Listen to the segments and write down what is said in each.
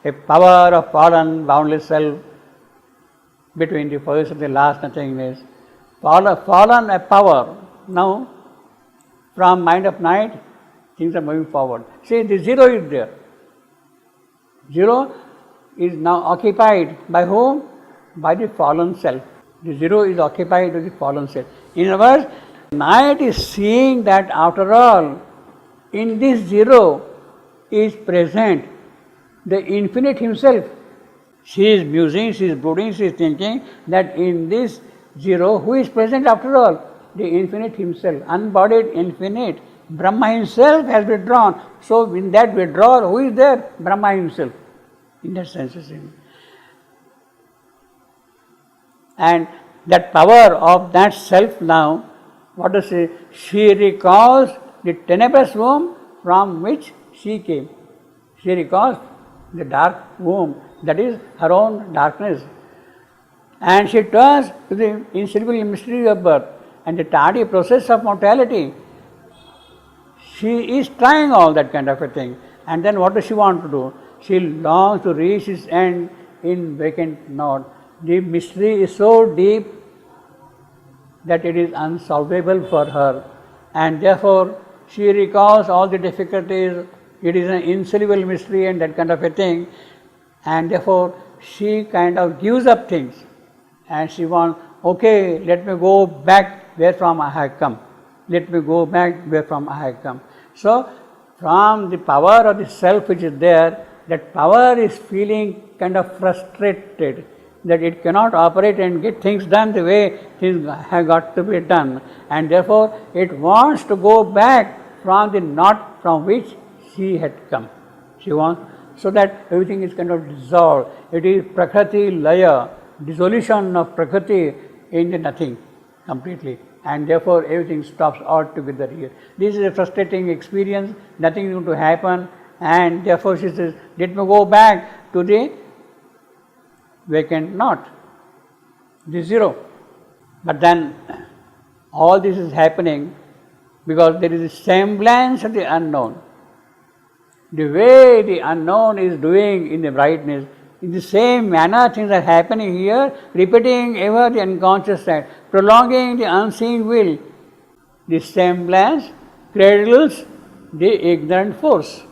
a power of fallen, boundless self between the first and the last nothingness. Fallen a power. Now, from mind of night, things are moving forward. See, the zero is there. Zero is now occupied by whom? By the fallen self. The zero is occupied by the fallen self. In other words, night is seeing that after all, in this zero is present the infinite himself. She is musing, she is brooding, she is thinking that in this zero, who is present after all? The infinite himself, unbodied infinite. Brahma himself has withdrawn. So in that withdrawal, who is there? Brahma himself. In that sense, and that power of that self now, what does she? She recalls the tenebrous womb from which she came. She recalls the dark womb, that is her own darkness. And she turns to the insoluble mystery of birth and the tardy process of mortality. She is trying all that kind of a thing. And then what does she want to do? She longs to reach its end in vacant knot. The mystery is so deep that it is unsolvable for her, and therefore she recalls all the difficulties. It is an insoluble mystery and that kind of a thing, and therefore she kind of gives up things and she wants, okay, let me go back where from I have come. Let me go back where from I have come. So, from the power of the self which is there, that power is feeling kind of frustrated, that it cannot operate and get things done the way things have got to be done, and therefore it wants to go back from the knot from which she had come. She wants, so that everything is kind of dissolved. It is Prakriti Laya, dissolution of Prakriti in the nothing completely, and therefore everything stops altogether here. This is a frustrating experience, nothing is going to happen, and therefore she says, let me go back to the vacant knot, the zero. But then all this is happening because there is a semblance of the unknown. The way the unknown is doing in the brightness, in the same manner things are happening here, repeating ever the unconscious side, prolonging the unseen will. The semblance cradles the ignorant force.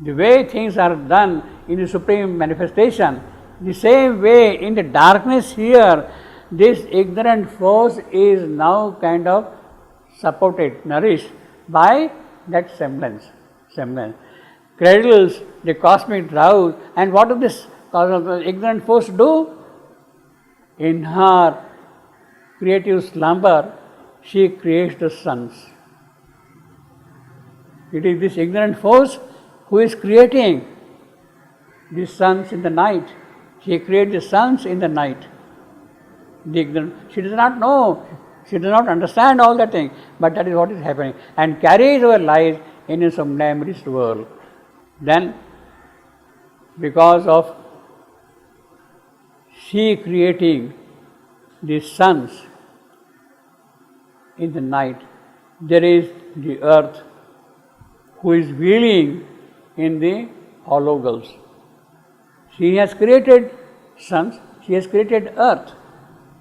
The way things are done in the supreme manifestation, the same way in the darkness here, this ignorant force is now kind of supported, nourished by that semblance. Cradles the cosmic drowse, and what does this ignorant force do? In her creative slumber, she creates the suns. It is this ignorant force who is creating the suns in the night. She creates the suns in the night. The ignorant, she does not know, she does not understand all that thing, but that is what is happening, and carries our lives in a somnambulist world. Then, because of she creating the suns in the night, there is the earth who is wheeling in the hollow gulfs. She has created suns, she has created earth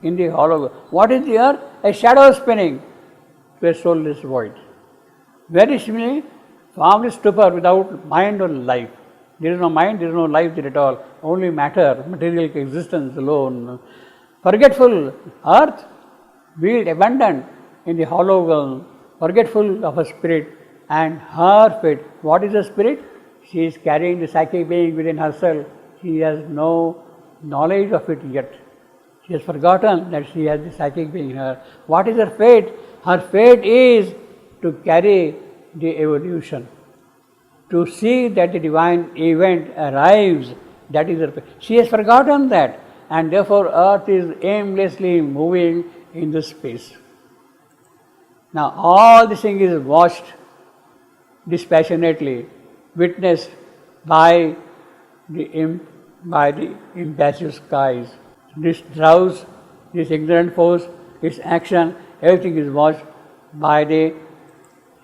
in the hollow gulf. What is the earth? A shadow spinning to a soulless void. Very similarly, formless stupor without mind or life. There is no mind, there is no life there at all, only matter, material existence alone. Forgetful earth, wheeled, abandoned in the hollow gulf, forgetful of her spirit and her fate. What is the spirit? She is carrying the psychic being within herself. She has no knowledge of it yet. She has forgotten that she has the psychic being in her. What is her fate? Her fate is to carry the evolution, to see that the divine event arrives. That is her fate. She has forgotten that, and therefore earth is aimlessly moving in the space. Now all this thing is watched dispassionately, witnessed by the impassive skies. This drowse, this ignorant force, its action, everything is watched by the.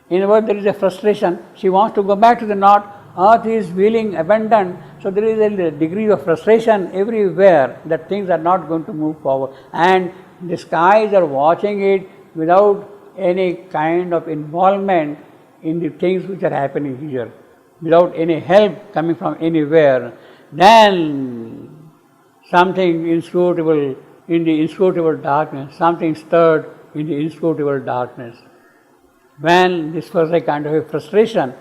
In other words, there is a frustration. She wants to go back to the knot. Earth is wheeling abandoned So there is a degree of frustration everywhere that things are not going to move forward, and the skies are watching it without any kind of involvement in the things which are happening here, without any help coming from anywhere. Then something inscrutable in the inscrutable darkness, something stirred in the inscrutable darkness. When this was a kind of a frustration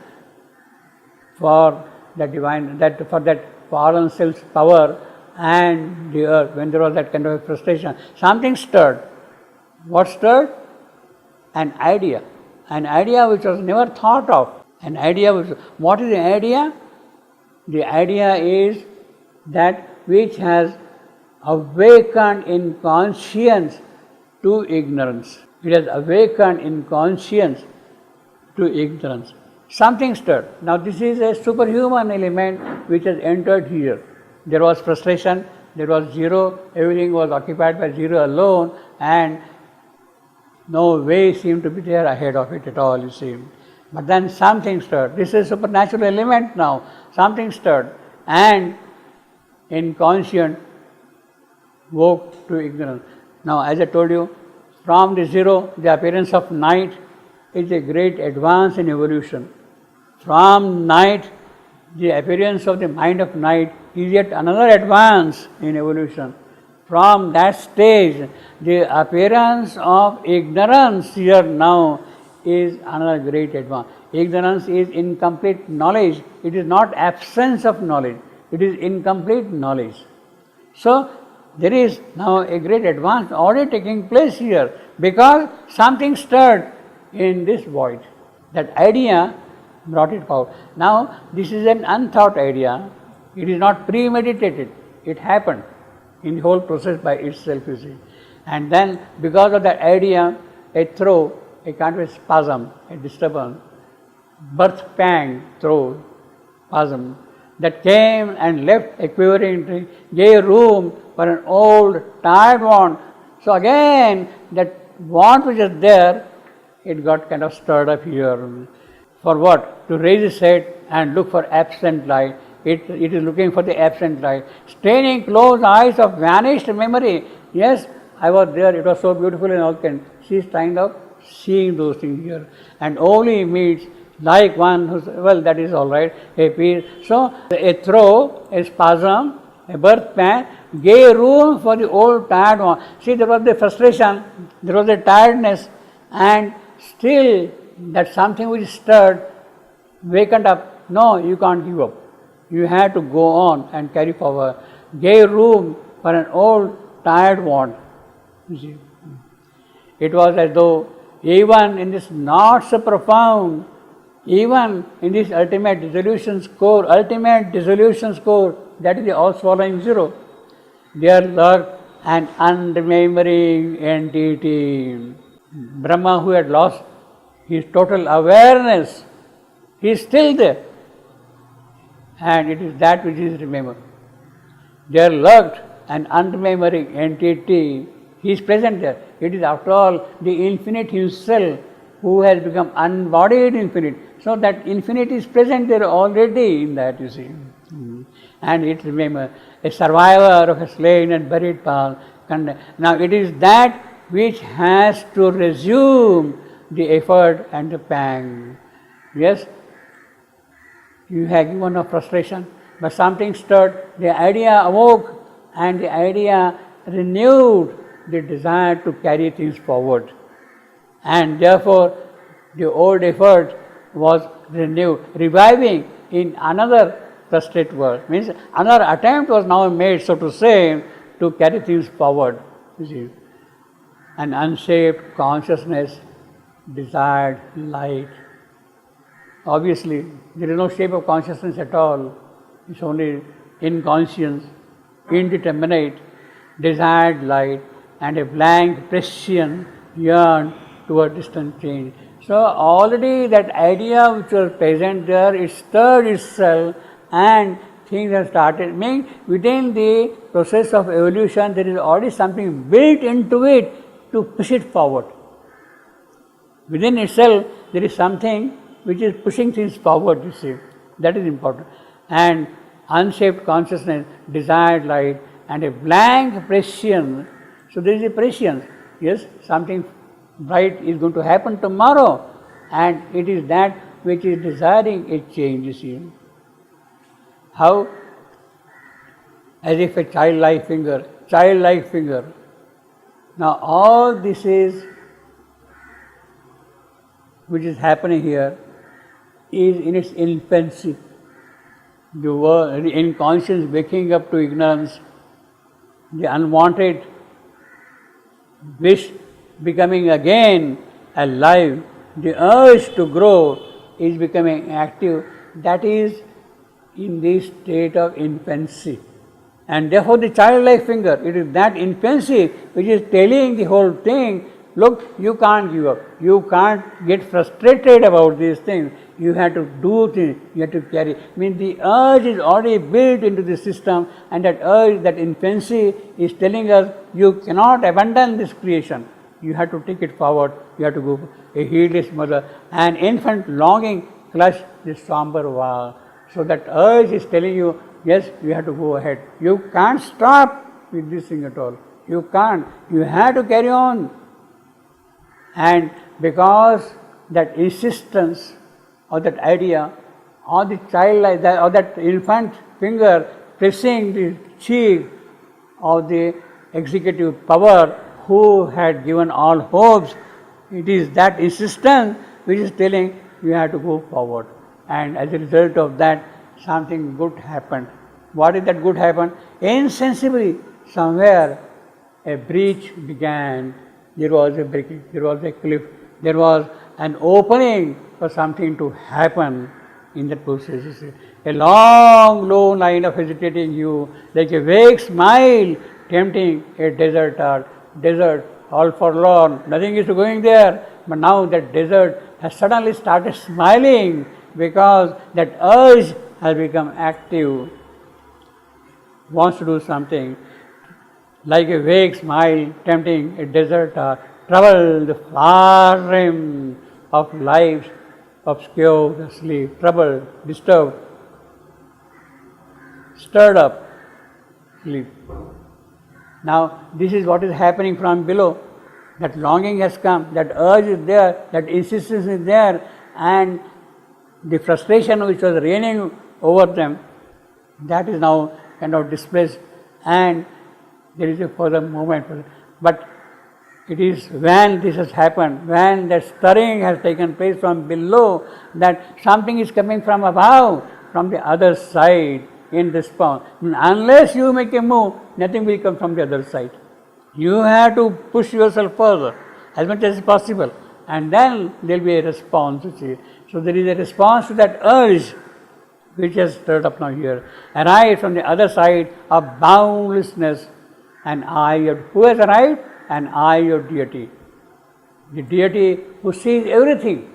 for the divine, for that fallen self's power and the earth, when there was that kind of a frustration, something stirred. What stirred? An idea which was never thought of. An idea which, what is the idea? The idea is that which has awakened in conscience to ignorance. It has awakened in conscience to ignorance. Something stirred. Now this is a superhuman element which has entered here. There was frustration, there was zero, everything was occupied by zero alone, and no way seemed to be there ahead of it at all, you see. But then something stirred. This is a supernatural element now. Something stirred, and inconscient woke to ignorance. Now, as I told you, from the zero, the appearance of night is a great advance in evolution. From night, the appearance of the mind of night is yet another advance in evolution. From that stage, the appearance of ignorance here now is another great advance. Ignorance is incomplete knowledge. It is not absence of knowledge. It is incomplete knowledge. So, there is now a great advance already taking place here, because something stirred in this void. That idea brought it forward. Now, this is an unthought idea. It is not premeditated. It happened in the whole process by itself, you see. And then, because of that idea, a throw, a kind of a spasm, a disturbance, birth pang, throw, spasm, that came and left a quivering tree, gave room for an old, tired want. So again, that want which is there, it got kind of stirred up here. For what? To raise its head and look for absent light. It is looking for the absent light. Straining closed eyes of vanished memory. Yes, I was there, it was so beautiful and all can. She is kind of seeing those things here, and only meets like one who's, well, that is all right, a piece. So, a throw, a spasm, a birth pang, gave room for the old tired one. See, there was the frustration, there was the tiredness, and still that something which stirred, wakened up. No, you can't give up. You have to go on and carry forward. Gave room for an old tired want. You see, it was as though even in this not so profound, even in this ultimate dissolution score, that is the all swallowing zero, there lurked an unremembering entity. Brahma, who had lost his total awareness, he is still there, and it is that which is remembered. There lurked an unremembering entity. He is present there. It is, after all, the infinite himself who has become unbodied infinite. So that infinite is present there already in that, you see. And it remember a survivor of a slain and buried past. Now it is that which has to resume the effort and the pang. Yes, you have given of frustration, but something stirred, the idea awoke, and the idea renewed the desire to carry things forward. And therefore, the old effort was renewed, reviving in another frustrated world. Means another attempt was now made, so to say, to carry things forward. You see, an unshaped consciousness desired light. Obviously, there is no shape of consciousness at all. It's only inconscience, indeterminate, desired light, and a blank prescience yearned toward distant change. So already that idea which was present there, it stirred itself, and things have started. Meaning within the process of evolution, there is already something built into it to push it forward. Within itself, there is something which is pushing things forward, you see. That is important. And unshaped consciousness, desired light, and a blank prescience. So there is a prescience. Yes, something bright is going to happen tomorrow, and it is that which is desiring a change. You see how, as if a childlike finger. Now all this is which is happening here is in its infancy. The world, in conscience waking up to ignorance, the unwanted wish becoming again alive, the urge to grow is becoming active. That is in this state of infancy. And therefore the childlike finger, it is that infancy which is telling the whole thing, look, you can't give up, you can't get frustrated about these things, you have to do things, you have to carry. I mean, the urge is already built into the system, and that urge, that infancy is telling us, you cannot abandon this creation, you have to take it forward, you have to go. A heedless mother, an infant longing clutch this somber wall. So that urge is telling you, yes, you have to go ahead. You can't stop with this thing at all. You can't. You have to carry on. And because that insistence or that idea or the child like that or that infant finger pressing the cheek of the executive power who had given all hopes, it is that insistence which is telling you have to go forward. And as a result of that, something good happened. What is that good happened? Insensibly, somewhere a breach began. There was a breaking, there was a cliff, there was an opening for something to happen in that process. A long, low line of hesitating you, like a vague smile tempting a desert, all forlorn, nothing is going there. But now that desert has suddenly started smiling because that urge has become active, wants to do something. Like a vague smile tempting a desert, trouble the far rim of life's obscure sleep, troubled, disturbed, stirred up sleep. Now this is what is happening from below. That longing has come, that urge is there, that insistence is there, and the frustration which was reigning over them, that is now kind of displaced, and there is a further movement. But it is when this has happened, when that stirring has taken place from below, that something is coming from above, from the other side in response. Unless you make a move, nothing will come from the other side. You have to push yourself further as much as possible, and then there will be a response. So there is a response to that urge which has stirred up now here, arrived from the other side of boundlessness, an eye of who has arrived? An eye of deity. The deity who sees everything,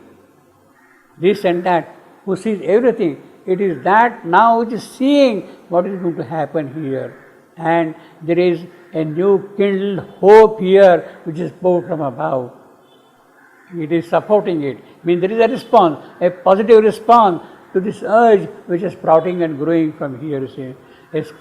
this and that, who sees everything. It is that now which is seeing what is going to happen here. And there is a new kindled hope here which is poured from above. It is supporting it. I mean, there is a response, a positive response to this urge which is sprouting and growing from here. Yes.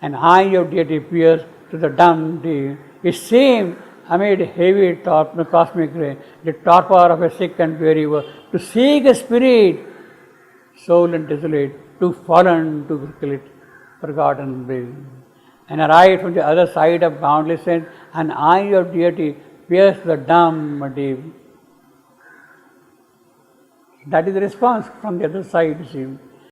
An eye of deity appears to the dumb day. It seemed amid heavy cosmic rain, the torpor of a sick and weary world, to seek a spirit, soul and desolate, to fallen to forgotten breeze. And arrived from the other side of boundless sense, an eye of deity pierced the dumb deep. That is the response from the other side, you see.